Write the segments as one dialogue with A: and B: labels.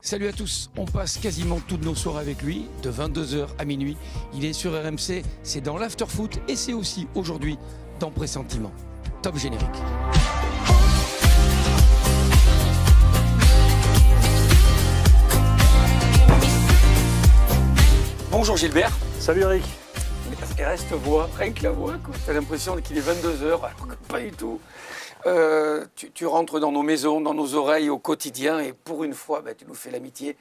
A: Salut à tous, on passe quasiment toutes nos soirées avec lui, de 22h à minuit. Il est sur RMC, c'est dans l'Afterfoot et c'est aussi aujourd'hui dans Pressentiment. Top générique. Bonjour Gilbert.
B: Salut Eric.
A: Il reste voix, rien que la voix, t'as l'impression qu'il est 22h, alors que pas du tout. Tu rentres dans nos maisons, dans nos oreilles au quotidien et pour une fois, tu nous fais l'amitié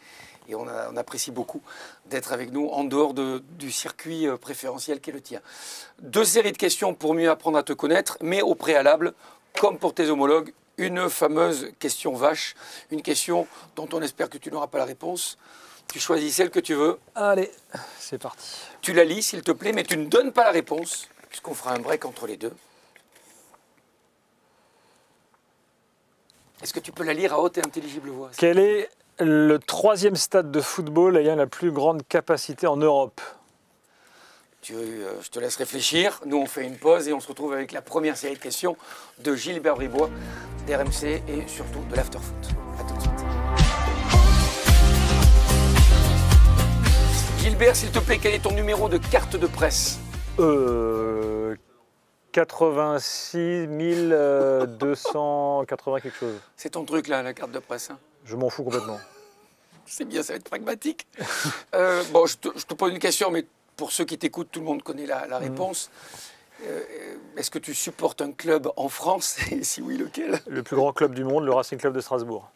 A: et on apprécie beaucoup d'être avec nous en dehors du circuit préférentiel qui est le tien. 2 séries de questions pour mieux apprendre à te connaître, mais au préalable, comme pour tes homologues, une fameuse question vache, une question dont on espère que tu n'auras pas la réponse. Tu choisis celle que tu veux.
B: Allez, c'est parti.
A: Tu la lis s'il te plaît, mais tu ne donnes pas la réponse, puisqu'on fera un break entre les deux. Est-ce que tu peux la lire à haute et intelligible voix?
B: Quel est le 3e stade de football ayant la plus grande capacité en Europe?
A: Je te laisse réfléchir. Nous, on fait une pause et on se retrouve avec la première série de questions de Gilbert Bribois, d'RMC et surtout de l'Afterfoot. A tout de suite. Gilbert, s'il te plaît, quel est ton numéro de carte de presse?
B: 86 280 quelque chose.
A: C'est ton truc là, la carte de presse, hein?
B: Je m'en fous complètement.
A: C'est bien, ça va être pragmatique. Bon, je te pose une question, mais pour ceux qui t'écoutent, tout le monde connaît la réponse. Est-ce que tu supportes un club en France? Et si oui, lequel?
B: Le plus grand club du monde, le Racing Club de Strasbourg.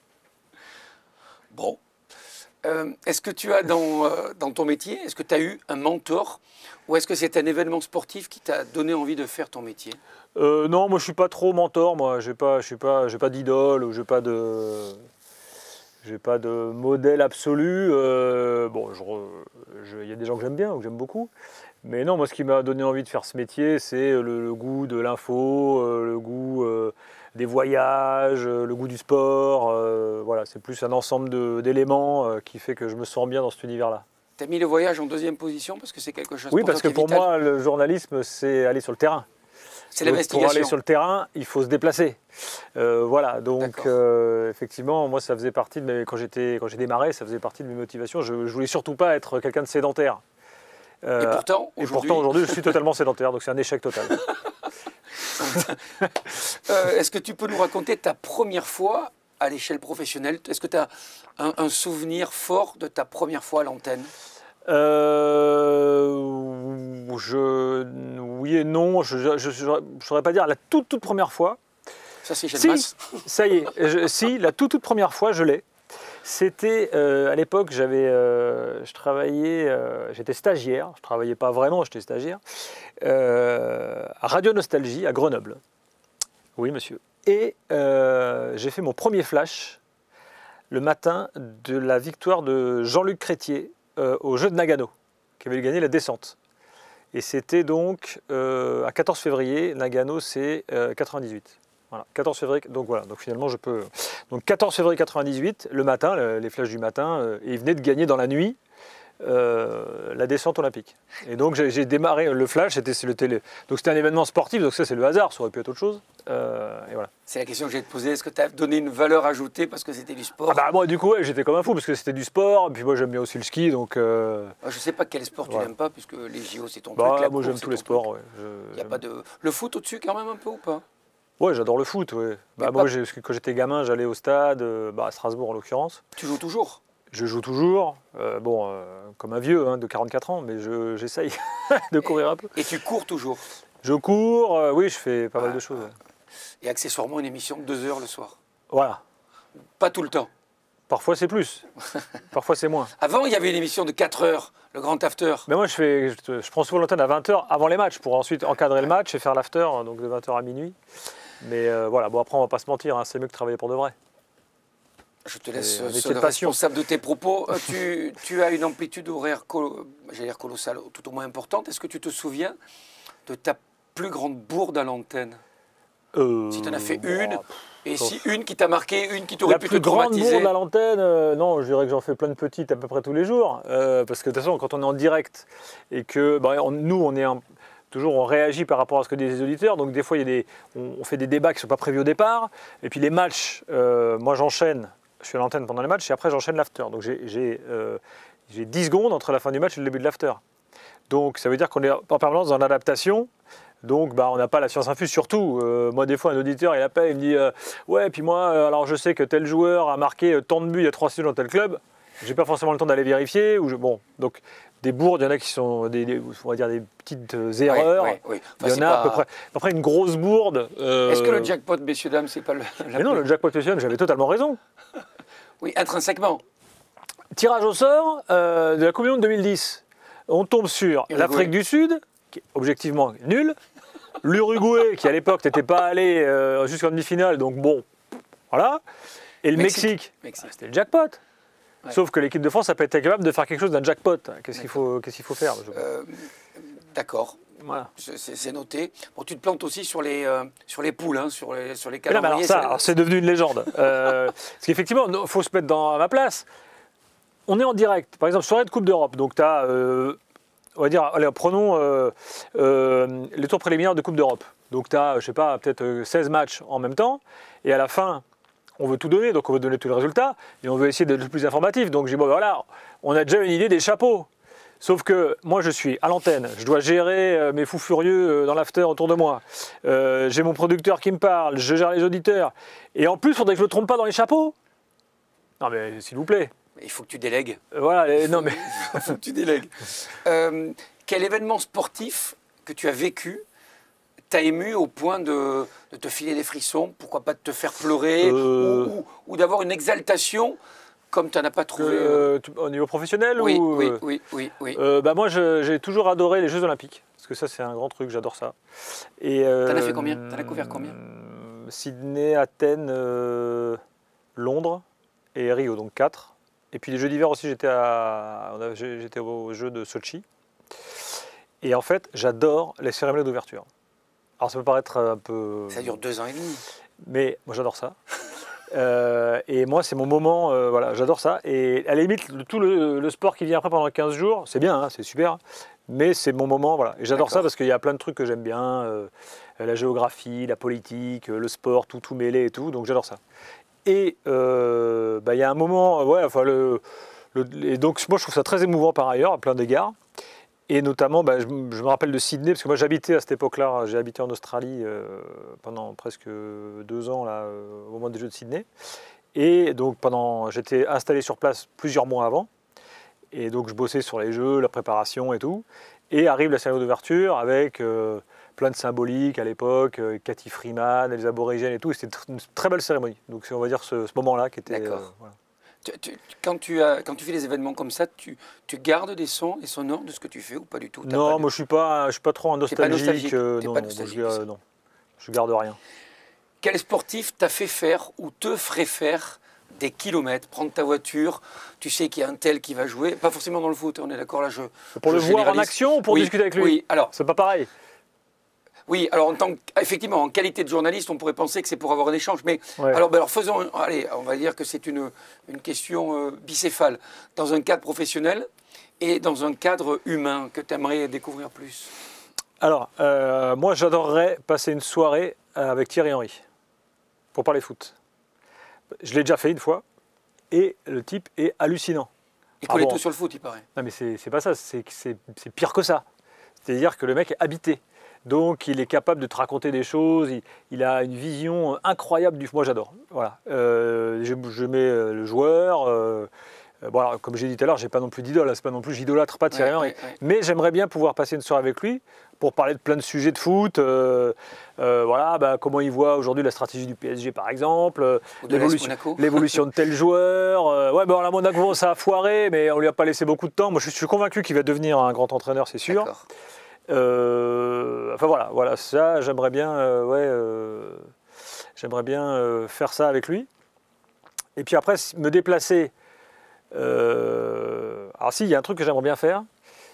A: Bon. Est-ce que tu as dans ton métier, est-ce que tu as eu un mentor ou est-ce que c'est un événement sportif qui t'a donné envie de faire ton métier?
B: Non, moi je suis pas trop mentor, moi j'ai pas d'idole ou j'ai pas de modèle absolu. Bon, il y a des gens que j'aime bien ou que j'aime beaucoup, mais non, moi ce qui m'a donné envie de faire ce métier, c'est le goût de l'info, le goût des voyages, le goût du sport. Voilà, c'est plus un ensemble d'éléments qui fait que je me sens bien dans cet univers-là.
A: Tu as mis le voyage en 2e position parce que c'est quelque chose.
B: Oui, parce que pour moi, le journalisme, c'est aller sur le terrain.
A: C'est l'investigation.
B: Pour aller sur le terrain, il faut se déplacer. Voilà, donc effectivement, moi, ça faisait partie de quand j'ai démarré, ça faisait partie de mes motivations. Je voulais surtout pas être quelqu'un de sédentaire.
A: Et pourtant,
B: aujourd'hui, je suis totalement sédentaire, donc c'est un échec total.
A: Est-ce que tu peux nous raconter ta première fois à l'échelle professionnelle? Est-ce que tu as un souvenir fort de ta première fois à l'antenne?
B: Oui et non, je ne saurais pas dire la toute première fois.
A: Ça, c'est chez le Mas.
B: Ça y est, si, la toute première fois, je l'ai. C'était, à l'époque, je travaillais, j'étais stagiaire, je ne travaillais pas vraiment, j'étais stagiaire, à Radio Nostalgie, à Grenoble. Oui, monsieur. Et j'ai fait mon premier flash le matin de la victoire de Jean-Luc Crétier au jeu de Nagano, qui avait gagné la descente. Et c'était donc à 14 février, Nagano c'est 98. Voilà, 14 février, donc voilà, donc finalement je peux... Donc 14 février 98, le matin, les flashs du matin, et il venait de gagner dans la nuit la descente olympique. Et donc j'ai démarré le flash, donc c'était un événement sportif, donc ça c'est le hasard, ça aurait pu être autre chose. Et voilà.
A: C'est la question que j'ai te poser, est-ce que tu as donné une valeur ajoutée parce que c'était du sport?
B: Moi du coup ouais, j'étais comme un fou parce que c'était du sport, et puis moi j'aime bien aussi le ski, donc...
A: Je ne sais pas quel sport tu n'aimes pas, puisque les JO c'est ton truc.
B: Moi j'aime tous les sports, ouais.
A: Y a pas de... Le foot au-dessus quand même un peu ou pas?
B: Ouais, j'adore le foot, ouais. Moi quand j'étais gamin, j'allais au stade, à Strasbourg en l'occurrence.
A: Tu joues toujours?
B: Je joue toujours, comme un vieux de 44 ans, mais j'essaye de courir un peu.
A: Et tu cours toujours?
B: Je cours, oui, je fais pas mal de choses. Ouais.
A: Et accessoirement une émission de 2 heures le soir?
B: Voilà.
A: Pas tout le temps?
B: Parfois c'est plus, parfois c'est moins.
A: Avant, il y avait une émission de 4 heures, le grand after.
B: Mais moi, je prends souvent l'antenne à 20h avant les matchs pour ensuite encadrer le match et faire l'after, donc de 20h à minuit. Mais voilà, bon après on va pas se mentir, c'est mieux que travailler pour de vrai.
A: Je te laisse seul responsable de tes propos. Tu as une amplitude horaire, j'allais dire colossale, tout au moins importante. Est-ce que tu te souviens de ta plus grande bourde à l'antenne? Si tu en as fait une, et si une qui t'a marqué, une qui t'aurait pu te traumatiser?
B: La plus grande bourde à l'antenne, non, je dirais que j'en fais plein de petites à peu près tous les jours. Parce que de toute façon, quand on est en direct et que toujours on réagit par rapport à ce que disent les auditeurs, donc des fois on fait des débats qui ne sont pas prévus au départ, et puis les matchs, moi j'enchaîne je suis à l'antenne pendant les matchs et après j'enchaîne l'after. Donc j'ai 10 secondes entre la fin du match et le début de l'after. Donc ça veut dire qu'on est en permanence dans l'adaptation. Donc on n'a pas la science infuse surtout. Moi des fois un auditeur il appelle, il me dit ouais puis moi alors je sais que tel joueur a marqué tant de buts il y a 3 saisons dans tel club. J'ai pas forcément le temps d'aller vérifier. Bon donc des bourdes, il y en a qui sont on va dire des petites erreurs.
A: Oui.
B: Enfin, il y en a à peu près une grosse bourde.
A: Est-ce que le jackpot, messieurs dames, c'est pas
B: Mais non, le jackpot, messieurs dames, j'avais totalement raison.
A: Oui, intrinsèquement.
B: Tirage au sort de la Coupe du Monde 2010. On tombe sur l'Afrique du Sud, qui est objectivement nulle. L'Uruguay, qui à l'époque n'était pas allé jusqu'en demi-finale, donc bon, voilà. Et le Mexique. C'était le jackpot. Ouais. Sauf que l'équipe de France n'a pas été capable de faire quelque chose d'un jackpot. Qu'est-ce qu'il faut faire
A: D'accord.
B: Voilà.
A: C'est noté. Bon, tu te plantes aussi sur les poules, hein, sur les calendriers.
B: Alors c'est devenu une légende. Parce qu'effectivement, il faut se mettre à ma place. On est en direct. Par exemple, soirée de Coupe d'Europe. Donc tu as, on va dire, allez, prenons les tours préliminaires de Coupe d'Europe. Donc tu as, je sais pas, peut-être 16 matchs en même temps. Et à la fin, on veut tout donner, donc on veut donner tous les résultats. Et on veut essayer d'être le plus informatif. Donc j'ai dit, bon, voilà, on a déjà une idée des chapeaux. Sauf que moi, je suis à l'antenne, je dois gérer mes fous furieux dans l'after autour de moi. J'ai mon producteur qui me parle, je gère les auditeurs. Et en plus, il faudrait que je ne me trompe pas dans les chapeaux. Non mais s'il vous plaît.
A: Il faut que tu délègues.
B: Voilà, non mais...
A: Il faut que tu délègues. Quel événement sportif que tu as vécu t'a ému au point de te filer des frissons, pourquoi pas de te faire pleurer ou d'avoir une exaltation comme tu n'en as pas trouvé
B: au niveau professionnel
A: oui,
B: ou,
A: oui.
B: Moi, j'ai toujours adoré les Jeux Olympiques, parce que ça, c'est un grand truc, j'adore ça.
A: T'en as fait combien? T'en as couvert combien?
B: Sydney, Athènes, Londres et Rio, donc 4. Et puis les Jeux d'hiver aussi, j'étais aux Jeux de Sochi. Et en fait, j'adore les cérémonies d'ouverture. Alors ça peut paraître un peu...
A: Ça dure 2 ans et demi.
B: Mais moi, j'adore ça. Et moi, c'est mon moment, voilà, j'adore ça. Et à la limite, tout le sport qui vient après pendant 15 jours, c'est bien, hein, c'est super. Mais c'est mon moment, voilà. Et j'adore ça parce qu'il y a plein de trucs que j'aime bien. La géographie, la politique, le sport, tout mêlé et tout. Donc j'adore ça. Et il y a un moment, et donc moi je trouve ça très émouvant par ailleurs, à plein d'égards. Et notamment, je me rappelle de Sydney, parce que moi j'habitais à cette époque-là, j'ai habité en Australie pendant presque 2 ans là, au moment des Jeux de Sydney. Et donc j'étais installé sur place plusieurs mois avant. Et donc je bossais sur les Jeux, la préparation et tout. Et arrive la cérémonie d'ouverture avec plein de symboliques à l'époque, Cathy Freeman, les aborigènes et tout. C'était une très belle cérémonie. Donc c'est on va dire ce moment-là qui était...
A: D'accord. Quand tu fais des événements comme ça, tu gardes des sons et sonores de ce que tu fais ou pas du tout?
B: Non, moi je suis pas trop en nostalgique. Non, je garde rien.
A: Quel sportif t'a fait faire ou te ferait faire des kilomètres, prendre ta voiture, tu sais qu'il y a un tel qui va jouer, pas forcément dans le foot, on est d'accord là.
B: Pour le voir en action ou pour discuter avec lui?
A: Oui, alors
B: c'est pas pareil.
A: Oui, alors effectivement, en qualité de journaliste, on pourrait penser que c'est pour avoir un échange. Mais
B: ouais.
A: alors faisons, allez, on va dire que c'est une question bicéphale. Dans un cadre professionnel et dans un cadre humain que tu aimerais découvrir plus.
B: Alors, moi, j'adorerais passer une soirée avec Thierry Henry pour parler foot. Je l'ai déjà fait une fois et le type est hallucinant.
A: Il connaît tout sur le foot, il paraît.
B: Non, mais c'est pas ça, c'est pire que ça. C'est-à-dire que le mec est habité. Donc, il est capable de te raconter des choses, il a une vision incroyable du... Moi, j'adore. Voilà. Je mets le joueur... alors, comme j'ai dit tout à l'heure, j'ai pas non plus d'idole, c'est pas non plus, j'idolâtre pas Thierry Henry. Mais j'aimerais bien pouvoir passer une soirée avec lui pour parler de plein de sujets de foot. Comment il voit aujourd'hui la stratégie du PSG, par exemple, l'évolution de tel joueur. La Monaco, ça a foiré, mais on lui a pas laissé beaucoup de temps. Moi, je suis convaincu qu'il va devenir un grand entraîneur, c'est sûr. Voilà, ça, j'aimerais bien, faire ça avec lui. Et puis après, me déplacer. Alors si, il y a un truc que j'aimerais bien faire,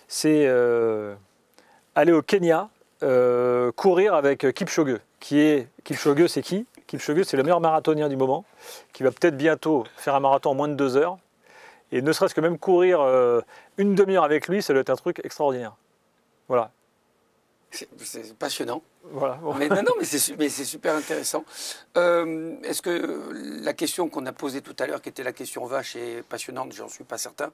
B: c'est aller au Kenya, courir avec Kipchoge. Kipchoge, c'est qui? Kipchoge, c'est le meilleur marathonien du moment, qui va peut-être bientôt faire un marathon en moins de 2 heures. Et ne serait-ce que même courir une demi-heure avec lui, ça doit être un truc extraordinaire. Voilà.
A: C'est passionnant.
B: Voilà. Bon.
A: Mais non, mais c'est super intéressant. Est-ce que la question qu'on a posée tout à l'heure, qui était la question vache, est passionnante? J'en suis pas certain.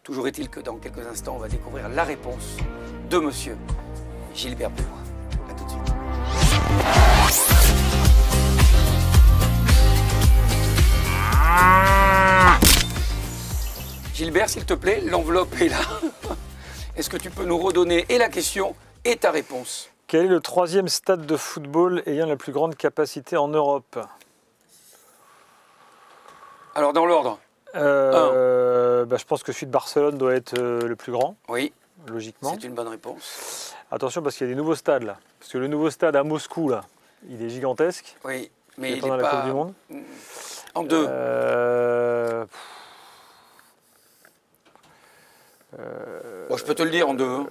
A: Toujours est-il que dans quelques instants, on va découvrir la réponse de monsieur Gilbert Bribois. À tout de suite. Gilbert, s'il te plaît, l'enveloppe est là. Est-ce que tu peux nous redonner et la question et ta réponse?
B: Quel est le 3e stade de football ayant la plus grande capacité en Europe?
A: Alors, dans l'ordre.
B: Je pense que celui de Barcelone doit être le plus grand.
A: Oui.
B: Logiquement.
A: C'est une bonne réponse.
B: Attention parce qu'il y a des nouveaux stades là. Parce que le nouveau stade à Moscou là, il est gigantesque.
A: Oui, mais il est
B: pendant la
A: pas...
B: Coupe du Monde.
A: En 2. Bon, je peux te le dire en 2.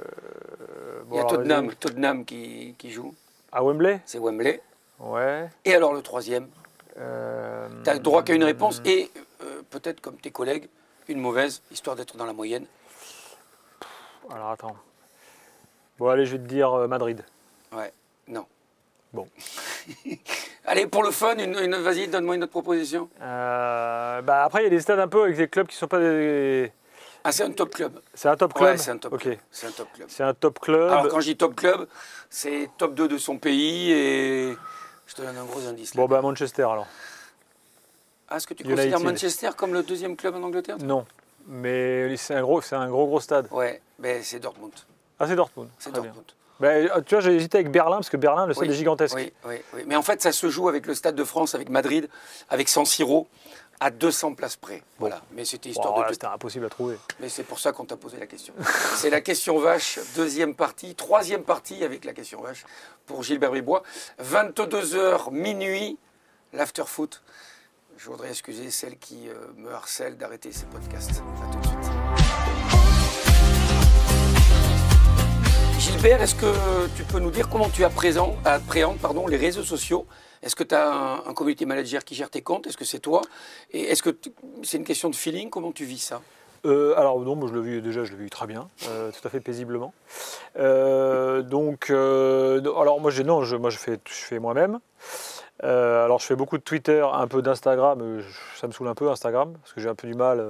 A: Il y a Tottenham qui joue.
B: À Wembley?
A: C'est Wembley.
B: Ouais.
A: Et alors le 3e? Tu n'as le droit qu'à une réponse et peut-être comme tes collègues, une mauvaise, histoire d'être dans la moyenne.
B: Alors attends. Bon allez, je vais te dire Madrid.
A: Ouais, non.
B: Bon.
A: Allez, pour le fun, vas-y, donne-moi une autre proposition.
B: Après, il y a des stades un peu avec des clubs qui ne sont pas des...
A: Ah, c'est un top club.
B: C'est un top club?
A: Ouais, c'est un top club. C'est un top club.
B: C'est un top club.
A: Alors, quand je dis top club, c'est top 2 de son pays et je te donne un gros indice.
B: Bon, Manchester alors.
A: Ah, est-ce que tu considères Manchester comme le 2e club en Angleterre?
B: Non, mais c'est un gros stade.
A: Ouais, mais c'est Dortmund.
B: Ah, c'est Dortmund.
A: C'est Dortmund.
B: Tu vois, j'ai hésité avec Berlin, parce que Berlin, le stade est gigantesque.
A: Oui. Mais en fait, ça se joue avec le Stade de France, avec Madrid, avec San Siro, à 200 places près. Voilà. Mais c'était histoire de...
B: C'était impossible à trouver.
A: Mais c'est pour ça qu'on t'a posé la question. C'est la question vache, 2e partie, 3e partie avec la question vache pour Gilbert Bribois. 22h minuit, l'after-foot. Je voudrais excuser celle qui me harcèle d'arrêter ces podcasts. À tout de suite. Gilbert, est-ce que tu peux nous dire comment tu appréhendes les réseaux sociaux? Est-ce que tu as un community manager qui gère tes comptes? Est-ce que c'est toi? Et est-ce que c'est une question de feeling? Comment tu vis ça?
B: Alors non, moi je le vis très bien, tout à fait paisiblement. Alors moi je fais moi-même. Alors je fais beaucoup de Twitter, un peu d'Instagram, ça me saoule un peu Instagram, parce que j'ai un peu du mal.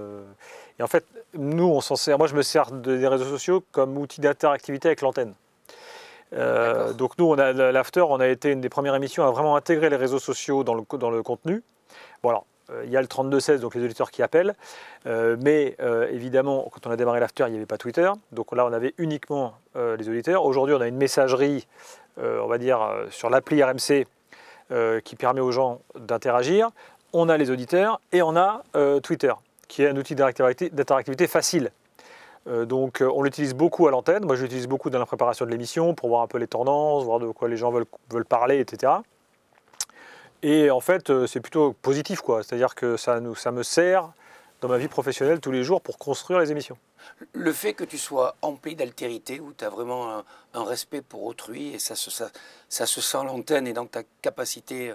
B: Et en fait, nous on s'en sert, moi je me sers des réseaux sociaux comme outil d'interactivité avec l'antenne. Donc nous, l'After, on a été une des premières émissions à vraiment intégrer les réseaux sociaux dans le contenu. Voilà. Il y a le 3216, donc les auditeurs qui appellent. Mais évidemment, quand on a démarré l'After, il n'y avait pas Twitter. Donc là, on avait uniquement les auditeurs. Aujourd'hui, on a une messagerie, on va dire, sur l'appli RMC qui permet aux gens d'interagir. On a les auditeurs et on a Twitter, qui est un outil d'interactivité facile. Donc on l'utilise beaucoup à l'antenne. Moi, je l'utilise beaucoup dans la préparation de l'émission pour voir un peu les tendances, voir de quoi les gens veulent parler, etc. Et en fait, c'est plutôt positif, quoi. C'est-à-dire que ça me sert dans ma vie professionnelle tous les jours pour construire les émissions.
A: Le fait que tu sois empli d'altérité, où tu as vraiment un respect pour autrui, et ça se sent à l'antenne et dans ta capacité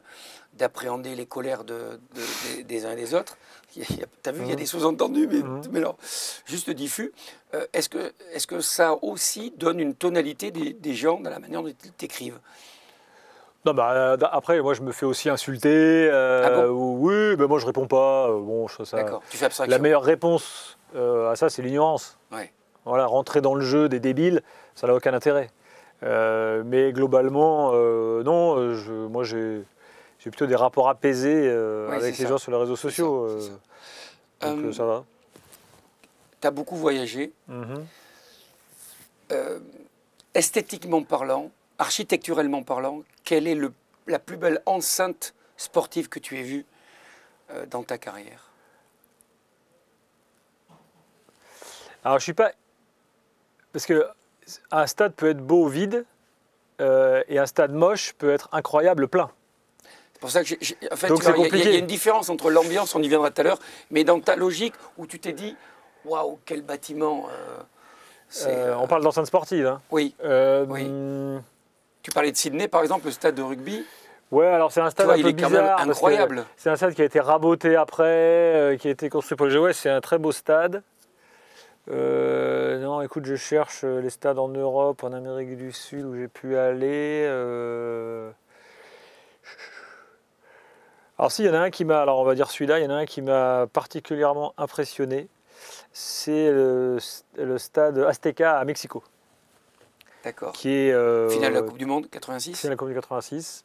A: d'appréhender les colères des uns et des autres. Tu as vu, il y a des sous-entendus, mais alors, juste diffus. Est-ce que ça aussi donne une tonalité des gens dans la manière dont ils t'écrivent?
B: Non, après, moi, je me fais aussi insulter. Oui, moi, je réponds pas.
A: D'accord, tu fais abstraction.
B: La meilleure réponse à ça, c'est l'ignorance.
A: Ouais.
B: Voilà, rentrer dans le jeu des débiles, ça n'a aucun intérêt. Mais globalement, non, moi, j'ai plutôt des rapports apaisés avec les gens sur les réseaux sociaux. Donc, ça va.
A: Tu as beaucoup voyagé. Esthétiquement parlant, architecturellement parlant, quelle est la plus belle enceinte sportive que tu aies vue dans ta carrière?
B: Alors, je suis pas... Parce qu'un stade peut être beau vide et un stade moche peut être incroyable plein.
A: C'est pour ça que en fait,
B: il
A: y a une différence entre l'ambiance, on y viendra tout à l'heure, mais dans ta logique où tu t'es dit, waouh, quel bâtiment.
B: On parle d'enceinte sportive. Hein.
A: Oui. Oui. Tu parlais de Sydney, par exemple, le stade de rugby.
B: Ouais, alors c'est un stade un peu bizarre.
A: Il est quand même incroyable.
B: C'est un stade qui a été raboté après, qui a été construit pour le jeu. Ouais, c'est un très beau stade. Non, écoute, je cherche les stades en Europe, en Amérique du Sud où j'ai pu aller. Alors si, il y en a un qui m'a, alors on va dire celui-là, il y en a un qui m'a particulièrement impressionné. C'est le stade Azteca à Mexico,
A: D'accord.
B: qui est
A: Finale de la Coupe du Monde, 86.
B: finale de la Coupe du 86,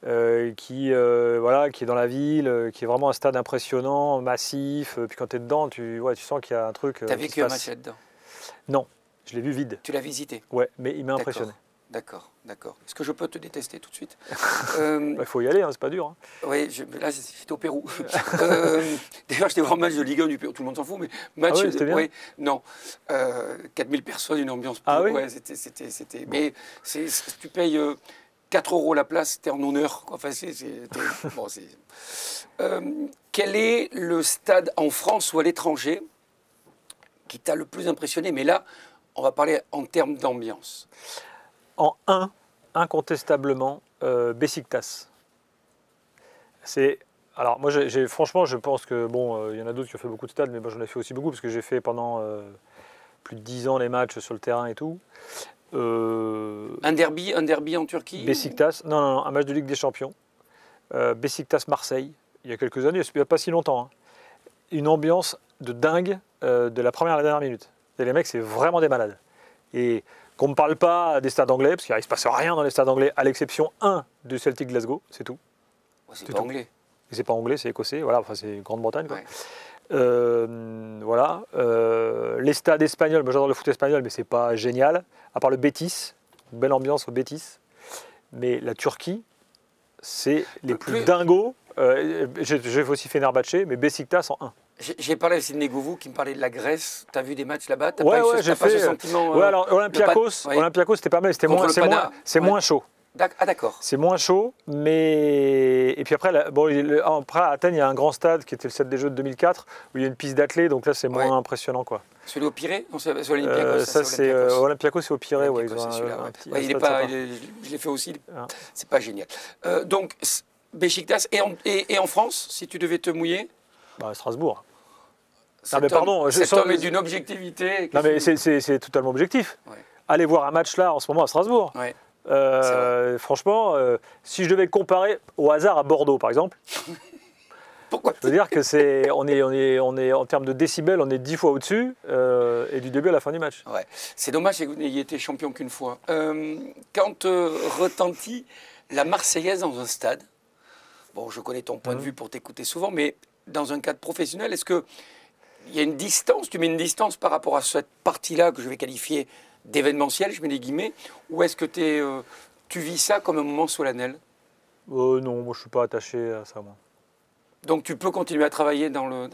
B: voilà, qui est dans la ville, qui est vraiment un stade impressionnant, massif. Puis quand tu es dedans, tu sens qu'il y a un truc.
A: Tu as
B: qui
A: vécu
B: se
A: un
B: passe.
A: match là-dedans?
B: Non, je l'ai vu vide.
A: Tu l'as visité?
B: Ouais, mais il m'a
A: D'accord.
B: impressionné.
A: D'accord, d'accord. Est-ce que je peux te détester tout de suite?
B: Il faut y aller, hein, c'est pas dur. Hein.
A: Oui, là j'étais au Pérou. D'ailleurs, j'étais voir un match de Ligue 1 du Pérou, tout le monde s'en fout, mais match.
B: Ah oui, c'était bien.
A: Ouais, non. 4000 personnes, une ambiance.
B: Ah oui.
A: Ouais, c'était. Bon. Mais tu payes 4 € la place, t'es en honneur. Enfin, bon, quel est le stade en France ou à l'étranger qui t'a le plus impressionné? Mais là, on va parler en termes d'ambiance.
B: En 1, incontestablement, Beşiktaş. Alors moi, franchement, je pense que, bon, il y en a d'autres qui ont fait beaucoup de stades, mais moi j'en ai fait aussi beaucoup, parce que j'ai fait pendant plus de 10 ans les matchs sur le terrain et tout.
A: Un derby en Turquie?
B: Beşiktaş, non, un match de Ligue des Champions. Beşiktaş-Marseille, il y a quelques années, il n'y a pas si longtemps. Hein. Une ambiance de dingue de la première à la dernière minute. Et les mecs, c'est vraiment des malades. Et qu'on ne me parle pas des stades anglais, parce qu'il ne se passe rien dans les stades anglais, à l'exception du Celtic Glasgow, c'est tout.
A: Ouais, c'est pas anglais.
B: Et c'est pas anglais, c'est écossais, voilà, enfin c'est Grande-Bretagne.
A: Ouais.
B: Voilà. Les stades espagnols, moi j'adore le foot espagnol, mais c'est pas génial, à part le Betis, une belle ambiance au Betis. Mais la Turquie, c'est les plus dingos. J'ai aussi fait Fenerbahçe, mais Beşiktaş en 1.
A: J'ai parlé avec Sidney Govou qui me parlait de la Grèce. Tu as vu des matchs là-bas?
B: Ouais, j'ai fait.
A: Ce sentiment,
B: ouais, alors Olympiakos, c'était pas mal, c'est moins chaud.
A: Ah d'accord.
B: C'est moins chaud, mais et puis après, après à Athènes, il y a un grand stade qui était le stade des Jeux de 2004 où il y a une piste d'athlée, donc là c'est moins impressionnant quoi.
A: Celui au Pirée? Non, c'est Olympiakos.
B: Ça c'est Olympiakos, c'est au Pirée, ouais.
A: Il est pas. Je l'ai fait aussi. C'est pas génial. Donc Beşiktaş et en France, si tu devais te mouiller?
B: Strasbourg.
A: Cet homme est d'une objectivité.
B: Non mais c'est totalement objectif. Ouais. Allez voir un match là en ce moment à Strasbourg.
A: Ouais.
B: Franchement, si je devais comparer au hasard à Bordeaux par exemple,
A: pourquoi?
B: Je veux dire que on est en termes de décibels, on est 10 fois au-dessus et du début à la fin du match.
A: Ouais. C'est dommage que vous n'ayez été champion qu'une fois. Quand retentit la Marseillaise dans un stade, bon, je connais ton point de vue pour t'écouter souvent, mais dans un cadre professionnel, est-ce qu'il y a une distance, tu mets une distance par rapport à cette partie-là que je vais qualifier d'événementiel, je mets des guillemets, ou est-ce que tu vis ça comme un moment solennel?
B: Non, moi je ne suis pas attaché à ça, moi.
A: Donc tu peux continuer à travailler dans la...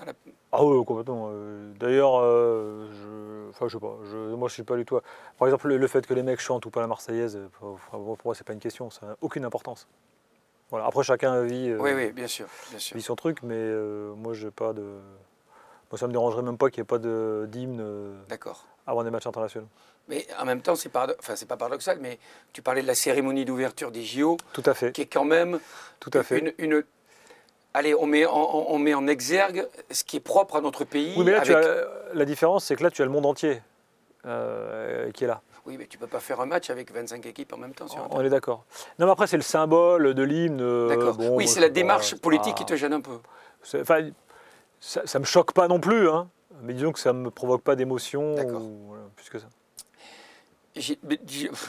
B: Ah oui, complètement. D'ailleurs, je sais pas, moi je suis pas du tout... Par exemple, le fait que les mecs chantent ou pas la Marseillaise, pour moi c'est pas une question, ça n'a aucune importance. Voilà. Après chacun vit,
A: oui, bien sûr.
B: vit son truc, mais moi j'ai pas de... Moi ça me dérangerait même pas qu'il n'y ait pas d'hymne avant des matchs internationaux.
A: Mais en même temps, c'est pas paradoxal, mais tu parlais de la cérémonie d'ouverture des JO.
B: Tout à fait.
A: Qui est quand même allez, on met en exergue ce qui est propre à notre pays.
B: Oui, mais là, la différence, c'est que là, tu as le monde entier qui est là.
A: Oui, mais tu ne peux pas faire un match avec 25 équipes en même temps.
B: On est d'accord. Non, mais après, c'est le symbole de l'hymne.
A: D'accord. Oui, c'est la démarche politique qui te gêne un peu.
B: Enfin, ça ne me choque pas non plus, hein, mais disons que ça ne me provoque pas d'émotion. Plus que ça.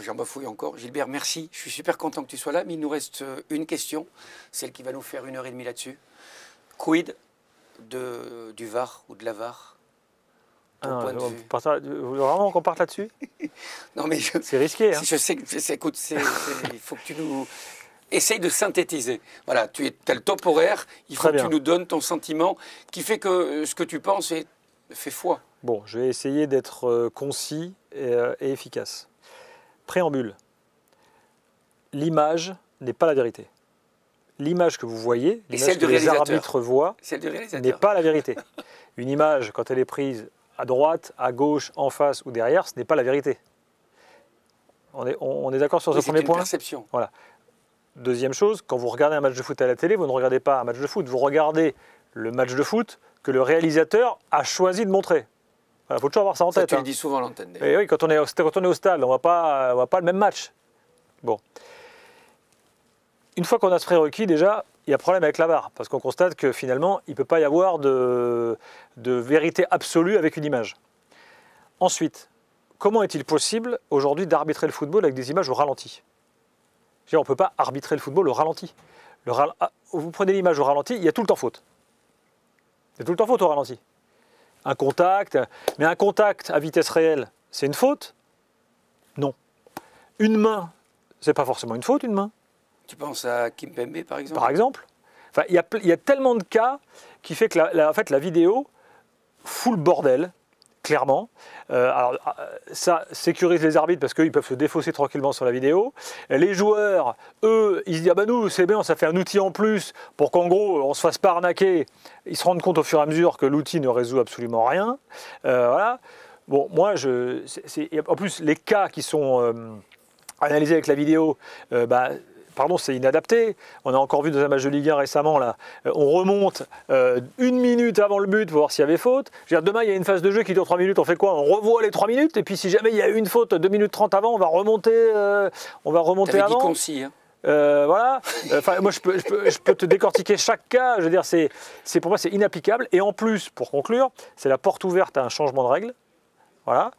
A: J'en bafouille encore. Gilbert, merci. Je suis super content que tu sois là, mais il nous reste une question, celle qui va nous faire 1h30 là-dessus. Quid du VAR ou de la VAR?
B: Vraiment qu'on parte là-dessus?
A: Non, mais
B: c'est risqué. Hein.
A: Je sais, écoute, il faut que tu nous... Essaye de synthétiser. Voilà, tu as le top horaire, il faut que tu nous donnes ton sentiment qui fait que ce que tu penses fait foi.
B: Bon, je vais essayer d'être concis et efficace. Préambule. L'image n'est pas la vérité. L'image que vous voyez, l'image que les arbitres voient, n'est pas la vérité. Une image, quand elle est prise à droite, à gauche, en face ou derrière, ce n'est pas la vérité. On est d'accord sur ce premier point?
A: C'est une perception.
B: Voilà. Deuxième chose, quand vous regardez un match de foot à la télé, vous ne regardez pas un match de foot, vous regardez le match de foot que le réalisateur a choisi de montrer. Il faut toujours avoir ça en
A: Ça,
B: tête.
A: tu le dis souvent à l'antenne.
B: Et oui, quand on est au stade, on ne voit pas le même match. Bon. Une fois qu'on a ce prérequis, déjà, il y a problème avec la VAR, parce qu'on constate que finalement, il ne peut pas y avoir de vérité absolue avec une image. Ensuite, comment est-il possible aujourd'hui d'arbitrer le football avec des images au ralenti? On ne peut pas arbitrer le football au ralenti. Vous prenez l'image au ralenti, il y a tout le temps faute. Il y a tout le temps faute au ralenti. Un contact, mais un contact à vitesse réelle, c'est une faute? Non. Une main, c'est pas forcément une faute, une main.
A: Tu penses à Kimpembe, par exemple?
B: Par exemple. Enfin, il y a tellement de cas qui fait que en fait, la vidéo fout le bordel, clairement. Alors, ça sécurise les arbitres parce qu'ils peuvent se défausser tranquillement sur la vidéo. Les joueurs, eux, ils se disent « Ah ben nous, c'est bien, ça fait un outil en plus pour qu'en gros, on ne se fasse pas arnaquer. » Ils se rendent compte au fur et à mesure que l'outil ne résout absolument rien. Voilà. Bon, moi, en plus, les cas qui sont analysés avec la vidéo, pardon, c'est inadapté. On a encore vu dans un match de Ligue 1 récemment, là, on remonte 1 minute avant le but pour voir s'il y avait faute. Je veux dire, demain, il y a une phase de jeu qui dure 3 minutes, on fait quoi? On revoit les 3 minutes, et puis si jamais il y a une faute 2 minutes 30 avant, on va remonter
A: T'avais
B: avant.
A: dit concis, hein.
B: Voilà. Moi, je peux te décortiquer chaque cas. Je veux dire, pour moi, c'est inapplicable. Et en plus, pour conclure, c'est la porte ouverte à un changement de règle. Voilà.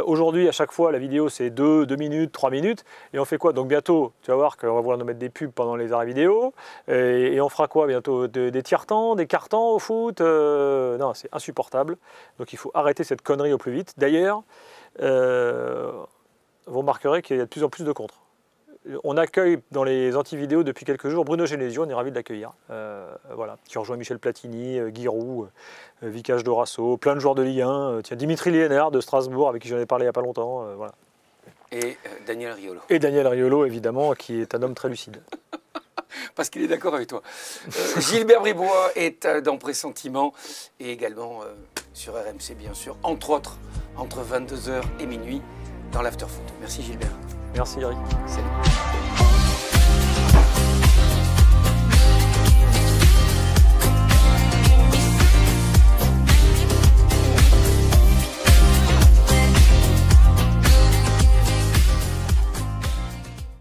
B: Aujourd'hui, à chaque fois, la vidéo, c'est 2 minutes, 3 minutes. Et on fait quoi? Donc bientôt, tu vas voir qu'on va vouloir nous mettre des pubs pendant les arrêts vidéo. Et on fera quoi bientôt? Des tiers-temps, des quarts-temps au foot? Non, c'est insupportable. Donc il faut arrêter cette connerie au plus vite. D'ailleurs, vous remarquerez qu'il y a de plus en plus de contres. On accueille dans les anti-vidéos depuis quelques jours Bruno Genesio, on est ravis de l'accueillir. Voilà, qui rejoint Michel Platini, Giroud, Vicage Dorasso, plein de joueurs de Ligue 1. Tiens, Dimitri Liénard de Strasbourg, avec qui j'en ai parlé il n'y a pas longtemps. Voilà.
A: Et Daniel Riolo.
B: Et Daniel Riolo, évidemment, qui est un homme très lucide.
A: Parce qu'il est d'accord avec toi. Gilbert Bribois est dans Pressentiment et également sur RMC, bien sûr, entre autres, entre 22h et minuit, dans l'Afterfoot. Merci Gilbert.
B: Merci Eric.
A: Salut.